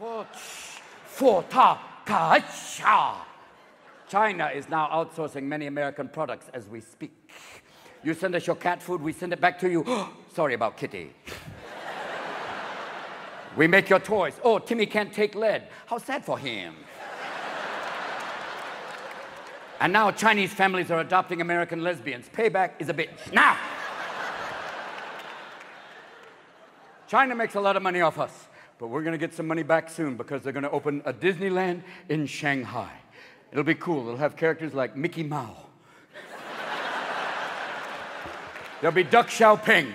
For ta ka cha. China is now outsourcing many American products as we speak. You send us your cat food, we send it back to you. Sorry about Kitty. We make your toys. Oh, Timmy can't take lead. How sad for him. And now Chinese families are adopting American lesbians. Payback is a bitch. Now! China makes a lot of money off us, but we're going to get some money back soon because they're going to open a Disneyland in Shanghai. It'll be cool. It'll have characters like Mickey Mouse. There'll be Duck Xiaoping.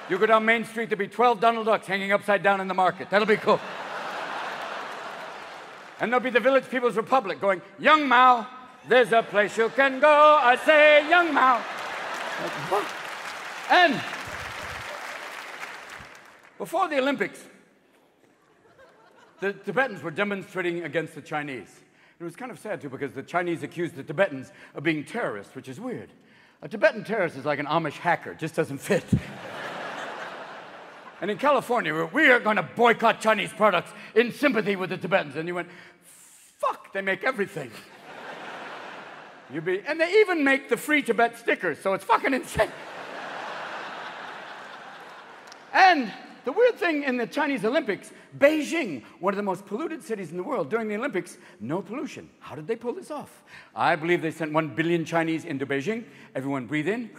You go down Main Street, there'll be 12 Donald Ducks hanging upside down in the market. That'll be cool. And there'll be the Village People's Republic going, Young Mao, there's a place you can go. I say, Young Mao. And before the Olympics, the Tibetans were demonstrating against the Chinese. It was kind of sad, too, because the Chinese accused the Tibetans of being terrorists, which is weird. A Tibetan terrorist is like an Amish hacker, just doesn't fit. And in California, we are going to boycott Chinese products in sympathy with the Tibetans. And you went, fuck, they make everything. And they even make the Free Tibet stickers, so it's fucking insane. And the weird thing in the Chinese Olympics, Beijing, one of the most polluted cities in the world, during the Olympics, no pollution. How did they pull this off? I believe they sent 1 billion Chinese into Beijing. Everyone breathe in.